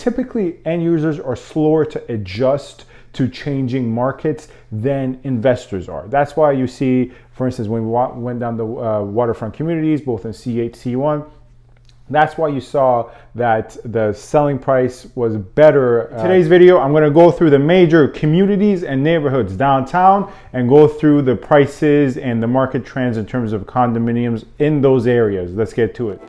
Typically, end users are slower to adjust to changing markets than investors are. That's why you see, for instance, when we went down the waterfront communities, both in C8, C1, that's why you saw that the selling price was better. In today's video, I'm gonna go through the major communities and neighborhoods downtown and go through the prices and the market trends in terms of condominiums in those areas. Let's get to it.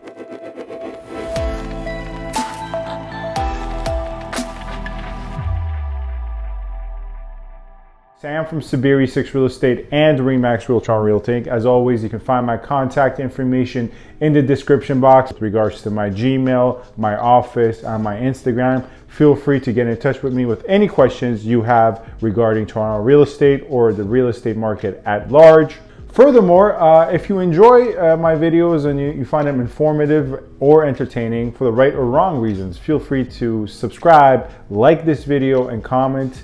Sam from SaberiSixRealEstate and Remax Realtron Realty. As always, you can find my contact information in the description box with regards to my Gmail, my office, and my Instagram. Feel free to get in touch with me with any questions you have regarding Toronto real estate or the real estate market at large. Furthermore, if you enjoy my videos and you find them informative or entertaining for the right or wrong reasons, feel free to subscribe, like this video, and comment.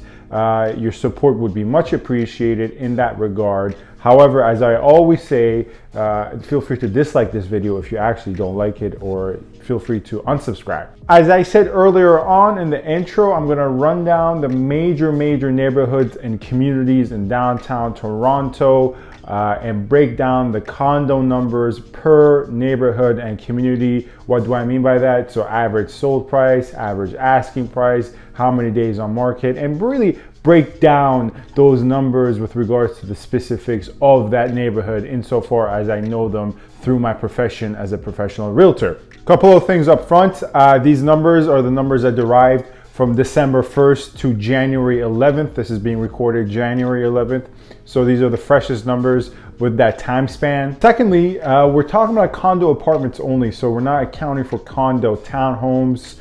Your support would be much appreciated in that regard. However, as I always say, feel free to dislike this video if you actually don't like it, or feel free to unsubscribe. As I said earlier on in the intro, I'm going to run down the major neighborhoods and communities in downtown Toronto and break down the condo numbers per neighborhood and community. What do I mean by that? So average sold price, average asking price, how many days on market, and really break down those numbers with regards to the specifics of that neighborhood insofar as I know them through my profession as a professional realtor. Couple of things up front. These numbers are the numbers I derived from December 1st to January 11th. This is being recorded January 11th. So these are the freshest numbers with that time span. Secondly, we're talking about condo apartments only. So we're not accounting for condo townhomes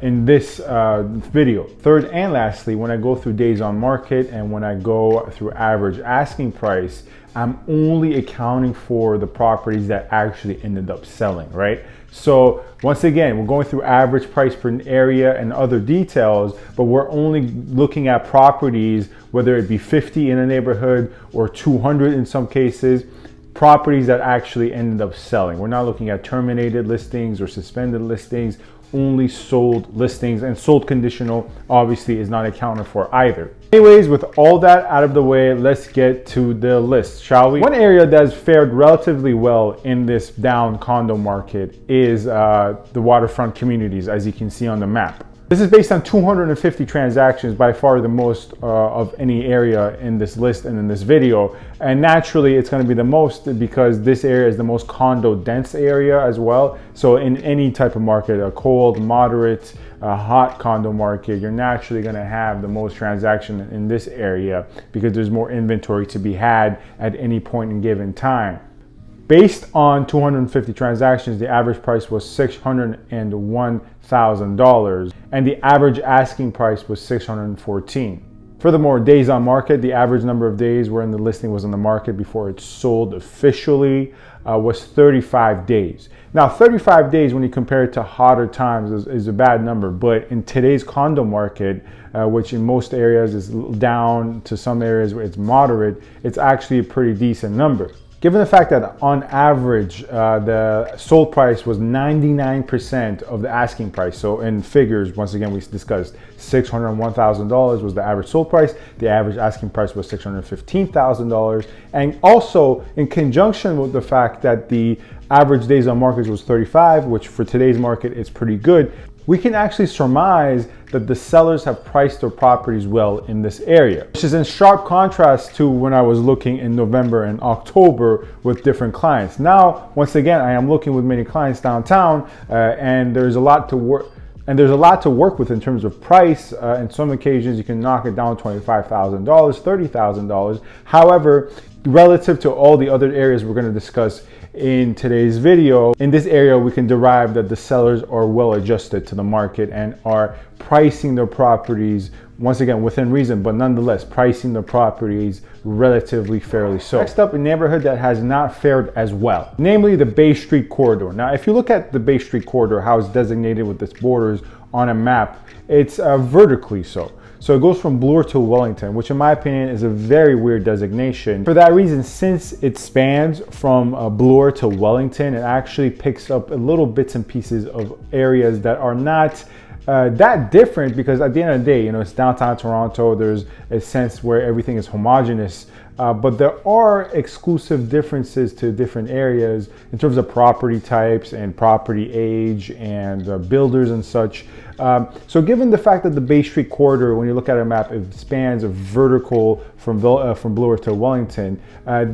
in this video. Third and lastly, when I go through days on market and when I go through average asking price, I'm only accounting for the properties that actually ended up selling, right? So once again, we're going through average price per area and other details, but we're only looking at properties, whether it be 50 in a neighborhood or 200 in some cases, properties that actually ended up selling. We're not looking at terminated listings or suspended listings, only sold listings, and sold conditional obviously is not accounted for either. Anyways, with all that out of the way, let's get to the list, shall we? One area that's fared relatively well in this down condo market is the waterfront communities, as you can see on the map. This is based on 250 transactions, by far the most of any area in this list and in this video. And naturally, it's going to be the most because this area is the most condo dense area as well. So in any type of market, a cold, moderate, hot condo market, you're naturally going to have the most transaction in this area because there's more inventory to be had at any point in given time. Based on 250 transactions, the average price was $601,000 and the average asking price was $614,000. Furthermore, days on market, the average number of days wherein the listing was on the market before it sold officially was 35 days. Now, 35 days when you compare it to hotter times is a bad number, but in today's condo market, which in most areas is down to some areas where it's moderate, it's actually a pretty decent number. Given the fact that on average, the sold price was 99% of the asking price. So in figures, once again, we discussed $601,000 was the average sold price. The average asking price was $615,000. And also in conjunction with the fact that the average days on market was 35, which for today's market is pretty good, we can actually surmise that the sellers have priced their properties well in this area, which is in sharp contrast to when I was looking in November and October with different clients. Now, once again, I am looking with many clients downtown and there's a lot to work. And there's a lot to work with in terms of price. In some occasions, you can knock it down $25,000, $30,000. However, relative to all the other areas we're going to discuss in today's video, in this area, we can derive that the sellers are well adjusted to the market and are pricing their properties, once again, within reason, but nonetheless, pricing the properties relatively fairly so. Next up, a neighborhood that has not fared as well, namely the Bay Street corridor. Now, if you look at the Bay Street corridor, how it's designated with its borders on a map, it's vertically so. So it goes from Bloor to Wellington, which in my opinion is a very weird designation. For that reason, since it spans from Bloor to Wellington, it actually picks up a little bits and pieces of areas that are not that different because at the end of the day, it's downtown Toronto. There's a sense where everything is homogenous. But there are exclusive differences to different areas in terms of property types and property age and builders and such. So given the fact that the Bay Street corridor, when you look at a map, it spans a vertical from Bloor to Wellington,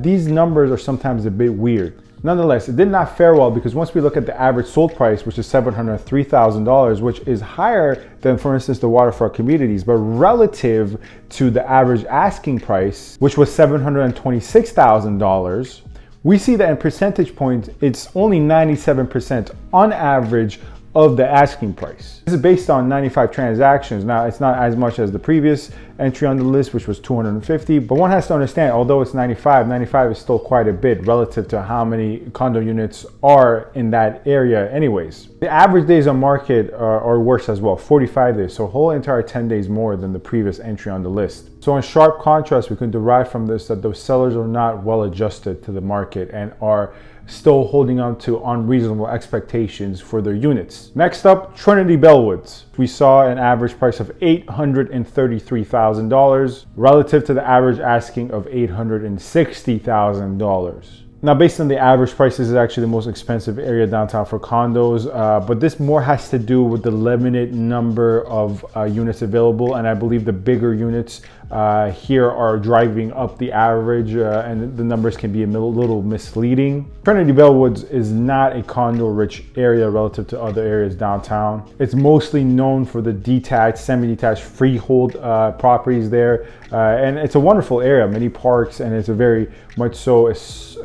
these numbers are sometimes a bit weird. Nonetheless, it did not fare well because once we look at the average sold price, which is $703,000, which is higher than, for instance, the waterfront communities, but relative to the average asking price, which was $726,000, we see that in percentage points, it's only 97% on average of the asking price. This is based on 95 transactions. Now, it's not as much as the previous entry on the list, which was 250, but one has to understand, although it's 95 is still quite a bit relative to how many condo units are in that area anyways. The average days on market are worse as well, 45 days, so a whole entire 10 days more than the previous entry on the list. So in sharp contrast, we can derive from this that those sellers are not well adjusted to the market and are still holding on to unreasonable expectations for their units. Next up, Trinity Bellwoods. We saw an average price of $833,000 relative to the average asking of $860,000. Now, based on the average price, this is actually the most expensive area downtown for condos, but this more has to do with the limited number of units available, and I believe the bigger units here are driving up the average, and the numbers can be a little misleading. Trinity Bellwoods is not a condo-rich area relative to other areas downtown. It's mostly known for the detached, semi-detached freehold properties there, and it's a wonderful area, many parks, and it's a very much so as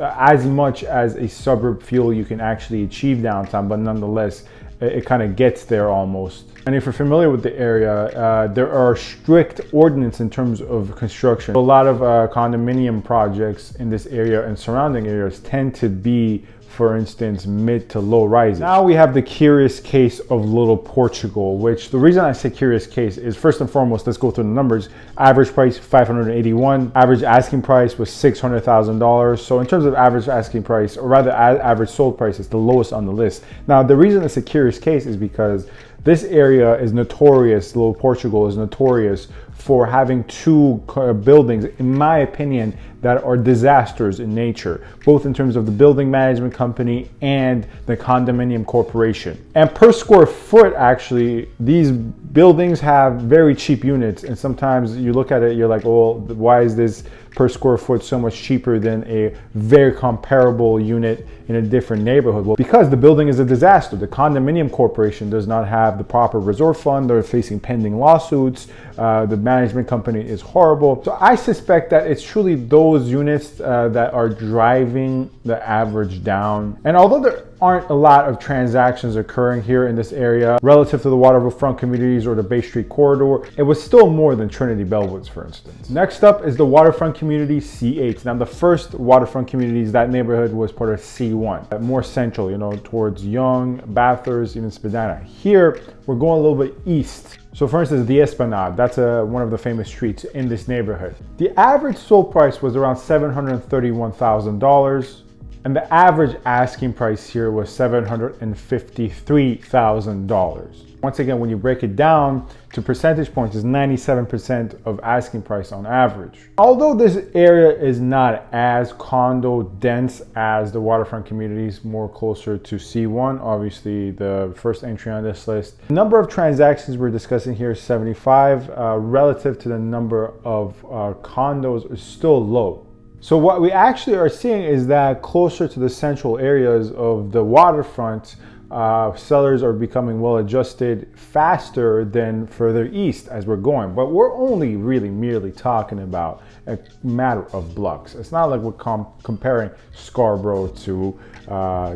much as a suburb feel you can actually achieve downtown, but nonetheless, it kind of gets there almost. And if you're familiar with the area, there are strict ordinance in terms of construction. A lot of condominium projects in this area and surrounding areas tend to be, for instance, mid to low rises. Now we have the curious case of Little Portugal, which the reason I say curious case is first and foremost, let's go through the numbers. Average price, $581. Average asking price was $600,000. So in terms of average asking price, or rather average sold price, it's the lowest on the list. Now the reason it's a curious case is because this area is notorious, Little Portugal is notorious for having two buildings, in my opinion, that are disasters in nature, both in terms of the building management company and the condominium corporation. And per square foot, actually, these buildings have very cheap units. And sometimes you look at it, you're like, well, why is this per square foot so much cheaper than a very comparable unit in a different neighborhood? Well, because the building is a disaster. The condominium corporation does not have the proper resort fund. They're facing pending lawsuits. The management company is horrible. So I suspect that it's truly those units that are driving the average down. And although there aren't a lot of transactions occurring here in this area relative to the Waterfront communities or the Bay Street corridor, it was still more than Trinity Bellwoods, for instance. Next up is the Waterfront community C8. Now the first Waterfront communities, that neighborhood was part of C1, more central, towards Yonge, Bathurst, even Spadina. Here, we're going a little bit east. So for instance, the Esplanade, that's one of the famous streets in this neighborhood. The average sold price was around $731,000. And the average asking price here was $753,000. Once again, when you break it down to percentage points, it's 97% of asking price on average. Although this area is not as condo dense as the Waterfront communities, more closer to C1, obviously the first entry on this list. The number of transactions we're discussing here is 75, relative to the number of condos is still low. So what we actually are seeing is that closer to the central areas of the waterfront, sellers are becoming well adjusted faster than further east as we're going. But we're only really merely talking about a matter of blocks. It's not like we're comparing Scarborough to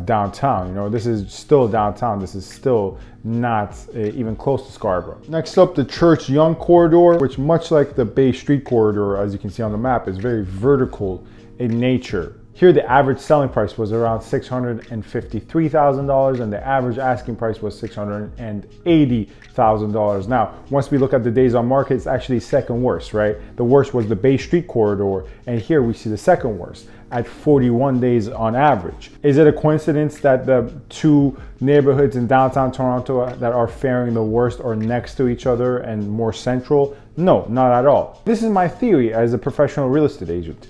downtown. This is still downtown. This is still not even close to Scarborough. Next up, the Church Yonge corridor, which much like the Bay Street corridor, as you can see on the map, is very vertical in nature. Here, the average selling price was around $653,000 and the average asking price was $680,000. Now, once we look at the days on market, it's actually second worst, right? The worst was the Bay Street corridor, and here we see the second worst. at 41 days on average. Is it a coincidence that the two neighborhoods in downtown Toronto that are faring the worst are next to each other and more central? No, not at all. This is my theory as a professional real estate agent.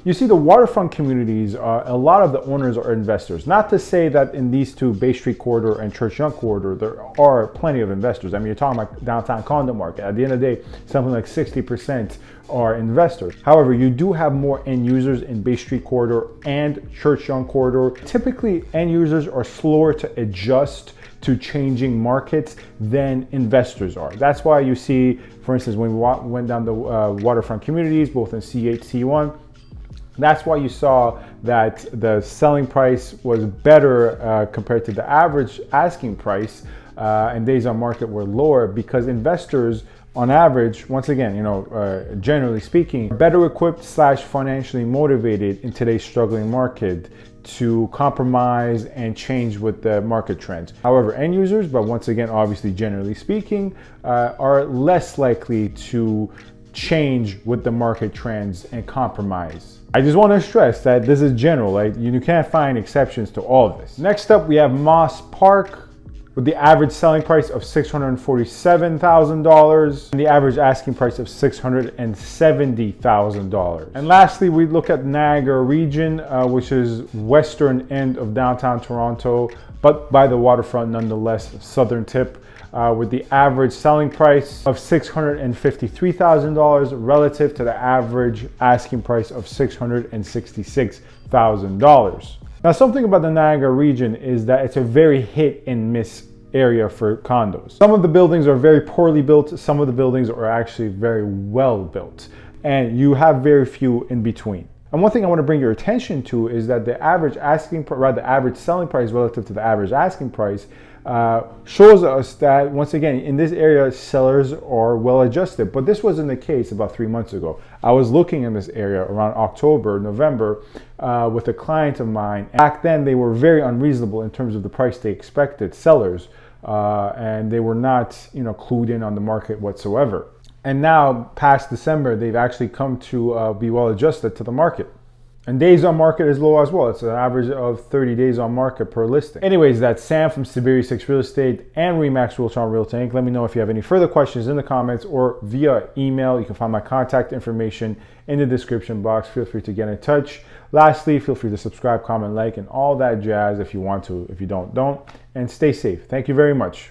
You see, the waterfront communities, a lot of the owners are investors. Not to say that in these two, Bay Street corridor and Church Yonge corridor, there are plenty of investors. I mean, you're talking about downtown condo market. At the end of the day, something like 60% are investors. However, you do have more end users in Bay Street corridor and Church Yonge corridor. Typically, end users are slower to adjust to changing markets than investors are. That's why you see, for instance, when we went down the waterfront communities, both in C8, C1, that's why you saw that the selling price was better compared to the average asking price, and days on market were lower, because investors on average, once again, generally speaking, better equipped / financially motivated in today's struggling market to compromise and change with the market trends. However, end users, but once again, obviously, generally speaking, are less likely to change with the market trends and compromise. I just want to stress that this is general, right? You can't find exceptions to all of this. Next up, we have Moss Park, with the average selling price of $647,000 and the average asking price of $670,000. And lastly, we look at Niagara region, which is western end of downtown Toronto, but by the waterfront nonetheless, southern tip, with the average selling price of $653,000 relative to the average asking price of $666,000. Now, something about the Niagara region is that it's a very hit and miss area for condos. Some of the buildings are very poorly built. Some of the buildings are actually very well built, and you have very few in between. And one thing I want to bring your attention to is that the average average selling price relative to the average asking price shows us that, once again, in this area, sellers are well adjusted. But this wasn't the case about 3 months ago. I was looking in this area around October, November, with a client of mine. Back then, they were very unreasonable in terms of the price they expected, sellers, and they were not, clued in on the market whatsoever. And now, past December, they've actually come to be well adjusted to the market. And days on market is low as well. It's an average of 30 days on market per listing. Anyways, that's Sam from SaberiSixRealEstate and Remax Realtron Realty Inc. Let me know if you have any further questions in the comments or via email. You can find my contact information in the description box. Feel free to get in touch. Lastly, feel free to subscribe, comment, like, and all that jazz if you want to. If you don't. And stay safe. Thank you very much.